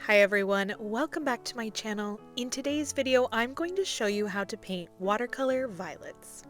Hi everyone, welcome back to my channel. In today's video, I'm going to show you how to paint watercolor violets.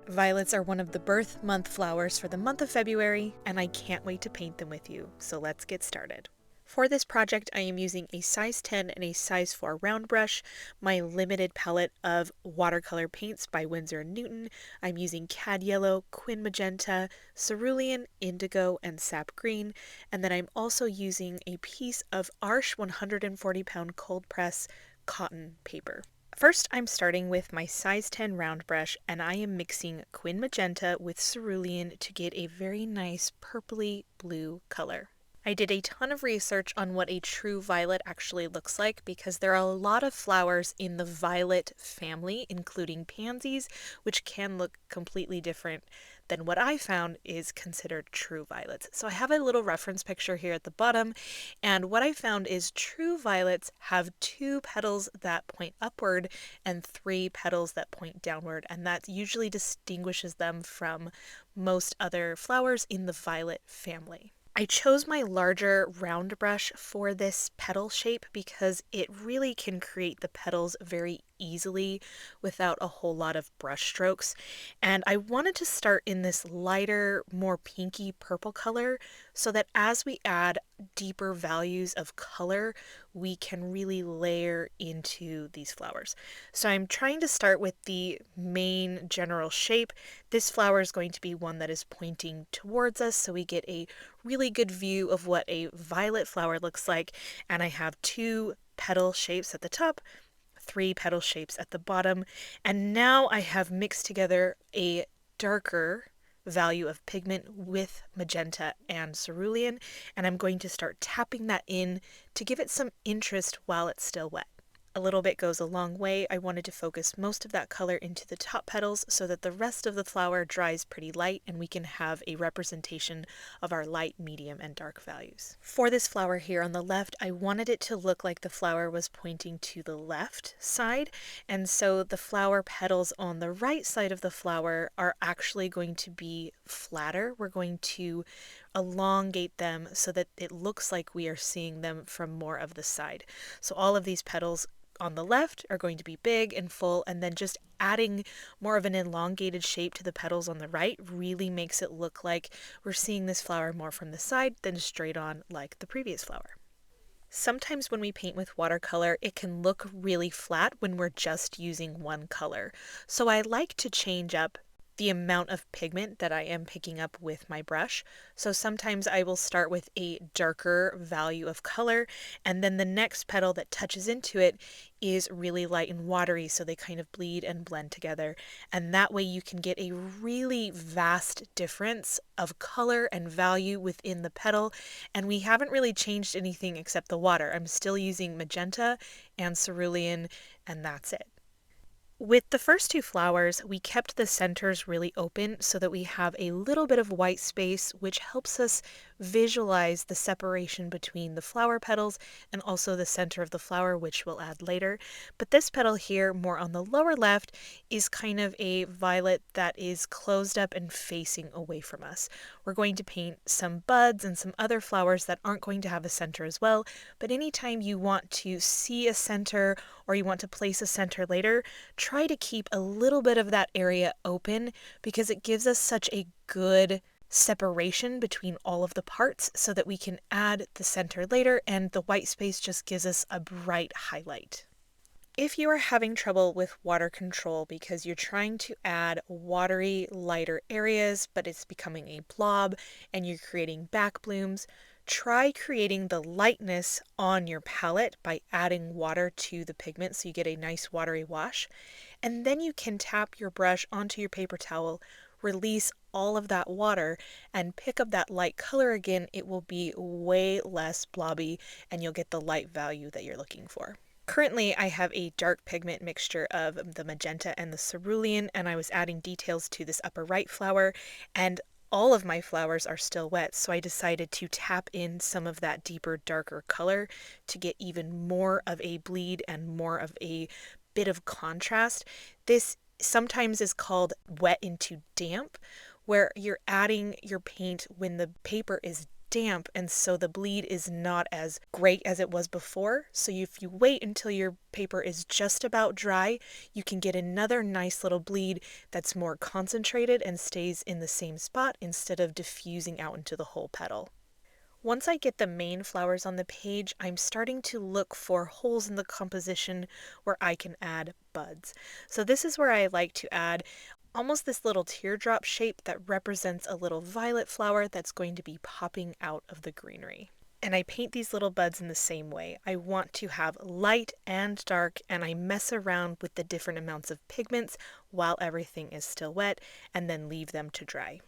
Violets are one of the birth month flowers for the month of February, and I can't wait to paint them with you, so let's get started. For this project, I am using a size 10 and a size 4 round brush, my limited palette of watercolor paints by Winsor and Newton. I'm using cad yellow, quin magenta, cerulean, indigo, and sap green, and then I'm also using a piece of Arches 140-pound cold press cotton paper. First, I'm starting with my size 10 round brush, and I am mixing quin magenta with cerulean to get a very nice purpley blue color. I did a ton of research on what a true violet actually looks like because there are a lot of flowers in the violet family, including pansies, which can look completely different than what I found is considered true violets. So I have a little reference picture here at the bottom, and what I found is true violets have 2 petals that point upward and 3 petals that point downward, and that usually distinguishes them from most other flowers in the violet family. I chose my larger round brush for this petal shape because it really can create the petals very easily without a whole lot of brush strokes. And I wanted to start in this lighter, more pinky purple color so that as we add deeper values of color, we can really layer into these flowers. So I'm trying to start with the main general shape. This flower is going to be one that is pointing towards us, so we get a really good view of what a violet flower looks like. And I have 2 petal shapes at the top, 3 petal shapes at the bottom, and now I have mixed together a darker value of pigment with magenta and cerulean, and I'm going to start tapping that in to give it some interest while it's still wet. A little bit goes a long way. I wanted to focus most of that color into the top petals so that the rest of the flower dries pretty light and we can have a representation of our light, medium, and dark values. For this flower here on the left, I wanted it to look like the flower was pointing to the left side, and so the flower petals on the right side of the flower are actually going to be flatter. We're going to elongate them so that it looks like we are seeing them from more of the side. So all of these petals on the left are going to be big and full, and then just adding more of an elongated shape to the petals on the right really makes it look like we're seeing this flower more from the side than straight on like the previous flower. Sometimes when we paint with watercolor, it can look really flat when we're just using one color. So I like to change up the amount of pigment that I am picking up with my brush. So sometimes I will start with a darker value of color, and then the next petal that touches into it is really light and watery, so they kind of bleed and blend together. And that way you can get a really vast difference of color and value within the petal. And we haven't really changed anything except the water. I'm still using magenta and cerulean, and that's it. With the first 2 flowers, we kept the centers really open so that we have a little bit of white space, which helps us visualize the separation between the flower petals and also the center of the flower, which we'll add later. But this petal here, more on the lower left, is kind of a violet that is closed up and facing away from us. We're going to paint some buds and some other flowers that aren't going to have a center as well, but anytime you want to see a center or you want to place a center later, try to keep a little bit of that area open because it gives us such a good separation between all of the parts so that we can add the center later, and the white space just gives us a bright highlight. If you are having trouble with water control because you're trying to add watery, lighter areas, but it's becoming a blob and you're creating back blooms, try creating the lightness on your palette by adding water to the pigment so you get a nice watery wash. And then you can tap your brush onto your paper towel, release all of that water, and pick up that light color again. It will be way less blobby and you'll get the light value that you're looking for. Currently, I have a dark pigment mixture of the magenta and the cerulean, and I was adding details to this upper right flower, and all of my flowers are still wet, so I decided to tap in some of that deeper, darker color to get even more of a bleed and more of a bit of contrast. This sometimes is called wet into damp, where you're adding your paint when the paper is damp, and so the bleed is not as great as it was before. So if you wait until your paper is just about dry, you can get another nice little bleed that's more concentrated and stays in the same spot instead of diffusing out into the whole petal. Once I get the main flowers on the page, I'm starting to look for holes in the composition where I can add buds. So this is where I like to add almost this little teardrop shape that represents a little violet flower that's going to be popping out of the greenery. And I paint these little buds in the same way. I want to have light and dark, and I mess around with the different amounts of pigments while everything is still wet, and then leave them to dry.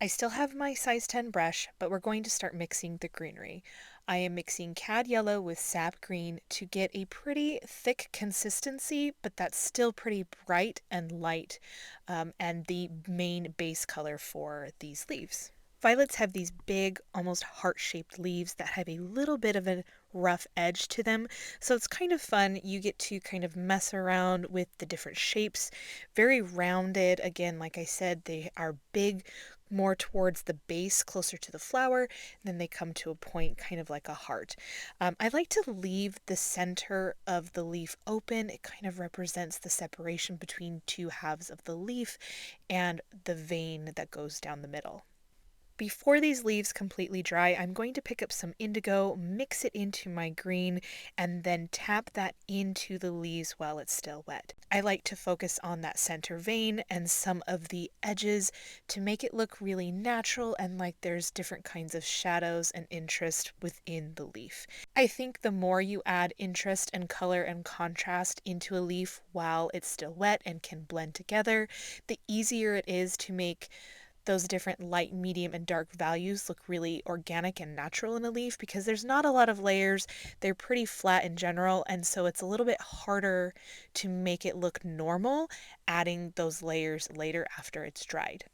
I still have my size 10 brush, but we're going to start mixing the greenery. I am mixing cad yellow with sap green to get a pretty thick consistency, but that's still pretty bright and light, and the main base color for these leaves. Violets have these big, almost heart-shaped leaves that have a little bit of a rough edge to them, so it's kind of fun. You get to kind of mess around with the different shapes. Very rounded, again, like I said, they are big, more towards the base, closer to the flower, and then they come to a point kind of like a heart. I like to leave the center of the leaf open. It kind of represents the separation between two halves of the leaf and the vein that goes down the middle. Before these leaves completely dry, I'm going to pick up some indigo, mix it into my green, and then tap that into the leaves while it's still wet. I like to focus on that center vein and some of the edges to make it look really natural and like there's different kinds of shadows and interest within the leaf. I think the more you add interest and color and contrast into a leaf while it's still wet and can blend together, the easier it is to make those different light, medium, and dark values look really organic and natural in a leaf, because there's not a lot of layers. They're pretty flat in general, and so it's a little bit harder to make it look normal adding those layers later after it's dried.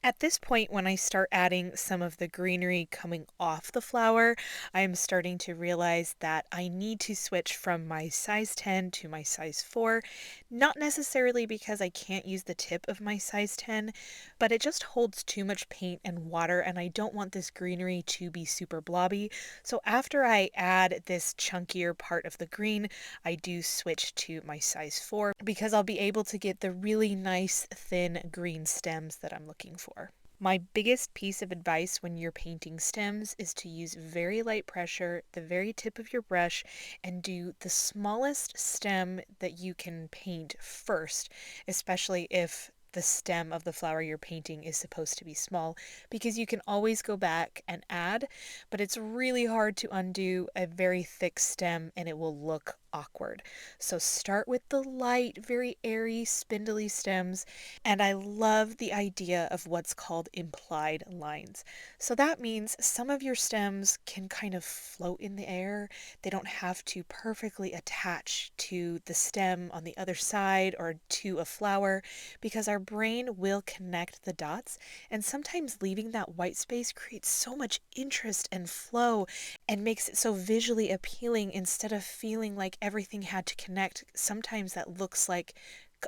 At this point, when I start adding some of the greenery coming off the flower, I'm starting to realize that I need to switch from my size 10 to my size 4, not necessarily because I can't use the tip of my size 10, but it just holds too much paint and water, and I don't want this greenery to be super blobby. So after I add this chunkier part of the green, I do switch to my size 4 because I'll be able to get the really nice thin green stems that I'm looking for. My biggest piece of advice when you're painting stems is to use very light pressure, the very tip of your brush, and do the smallest stem that you can paint first, especially if the stem of the flower you're painting is supposed to be small, because you can always go back and add, but it's really hard to undo a very thick stem and it will look awkward. So start with the light, very airy, spindly stems, and I love the idea of what's called implied lines. So that means some of your stems can kind of float in the air. They don't have to perfectly attach to the stem on the other side or to a flower, because our brain will connect the dots, and sometimes leaving that white space creates so much interest and flow and makes it so visually appealing instead of feeling like everything had to connect. Sometimes that looks like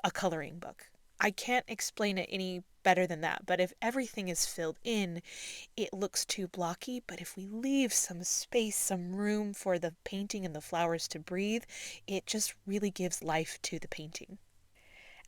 a coloring book. I can't explain it any better than that, but if everything is filled in, it looks too blocky. But if we leave some space, some room for the painting and the flowers to breathe, it just really gives life to the painting.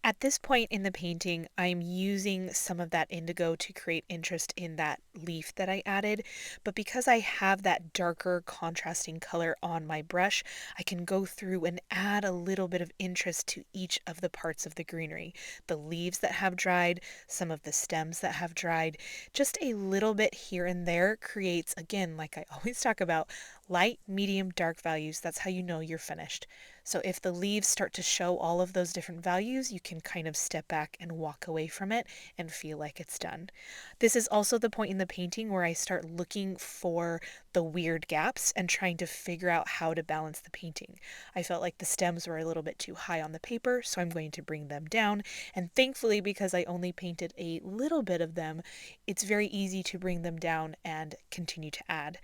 At this point in the painting, I'm using some of that indigo to create interest in that leaf that I added, but because I have that darker contrasting color on my brush, I can go through and add a little bit of interest to each of the parts of the greenery. The leaves that have dried, some of the stems that have dried, just a little bit here and there creates, again, like I always talk about, light, medium, dark values. That's how you know you're finished. So if the leaves start to show all of those different values, you can kind of step back and walk away from it and feel like it's done. This is also the point in the painting where I start looking for the weird gaps and trying to figure out how to balance the painting. I felt like the stems were a little bit too high on the paper, so I'm going to bring them down. And thankfully, because I only painted a little bit of them, it's very easy to bring them down and continue to add.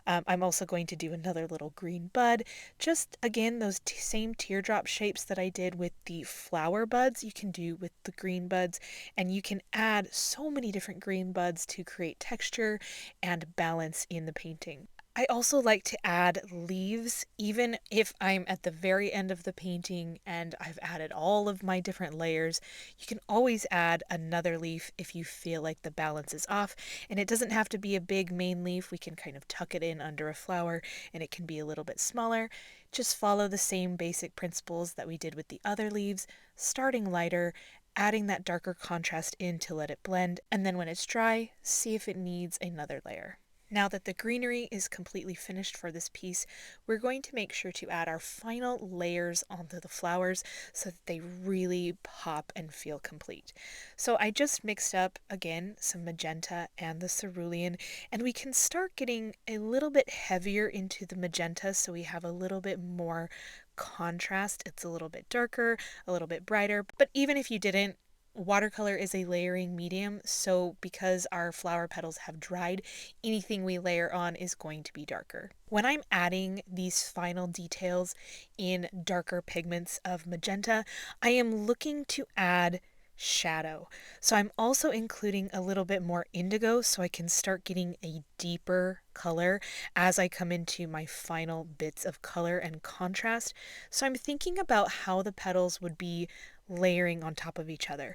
I'm also going to do another little green bud. Just again, those same teardrop shapes that I did with the flower buds, you can do with the green buds, and you can add so many different green buds to create texture and balance in the painting. I also like to add leaves, even if I'm at the very end of the painting and I've added all of my different layers. You can always add another leaf if you feel like the balance is off, and it doesn't have to be a big main leaf. We can kind of tuck it in under a flower and it can be a little bit smaller. Just follow the same basic principles that we did with the other leaves, starting lighter, adding that darker contrast in to let it blend, and then when it's dry, see if it needs another layer. Now that the greenery is completely finished for this piece, we're going to make sure to add our final layers onto the flowers so that they really pop and feel complete. So I just mixed up, again, some magenta and the cerulean, and we can start getting a little bit heavier into the magenta so we have a little bit more contrast. It's a little bit darker, a little bit brighter, but even if you didn't, watercolor is a layering medium, so because our flower petals have dried, anything we layer on is going to be darker. When I'm adding these final details in darker pigments of magenta, I am looking to add shadow. So I'm also including a little bit more indigo so I can start getting a deeper color as I come into my final bits of color and contrast. So I'm thinking about how the petals would be layering on top of each other.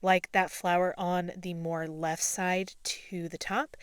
Like that flower on the more left side to the top,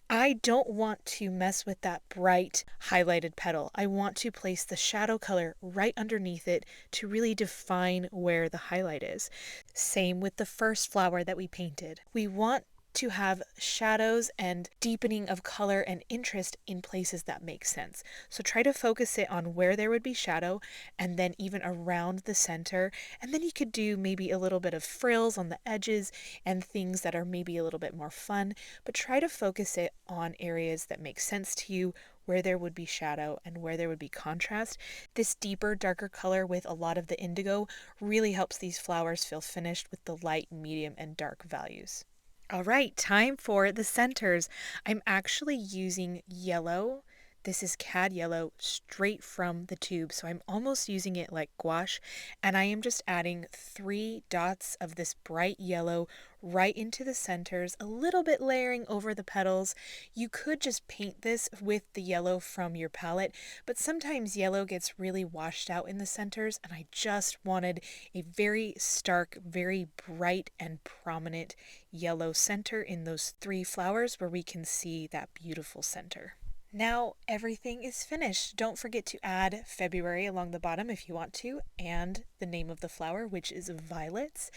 I don't want to mess with that bright highlighted petal. I want to place the shadow color right underneath it to really define where the highlight is. Same with the first flower that we painted. We want to have shadows and deepening of color and interest in places that make sense. So try to focus it on where there would be shadow and then even around the center. And then you could do maybe a little bit of frills on the edges and things that are maybe a little bit more fun, but try to focus it on areas that make sense to you, where there would be shadow and where there would be contrast. This deeper, darker color with a lot of the indigo really helps these flowers feel finished with the light, medium, and dark values. All right, time for the centers. I'm actually using yellow. This is cad yellow straight from the tube, so I'm almost using it like gouache, and I am just adding 3 dots of this bright yellow right into the centers, a little bit layering over the petals. You could just paint this with the yellow from your palette, but sometimes yellow gets really washed out in the centers, and I just wanted a very stark, very bright and prominent yellow center in those 3 flowers where we can see that beautiful center. Now everything is finished. Don't forget to add February along the bottom if you want to, and the name of the flower, which is violets.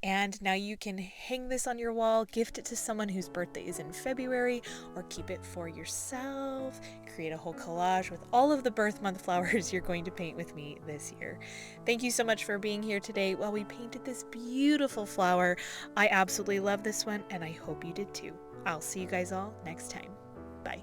And now you can hang this on your wall, gift it to someone whose birthday is in February, or keep it for yourself. Create a whole collage with all of the birth month flowers you're going to paint with me this year. Thank you so much for being here today while we painted this beautiful flower. I absolutely love this one, and I hope you did too. I'll see you guys all next time. Bye.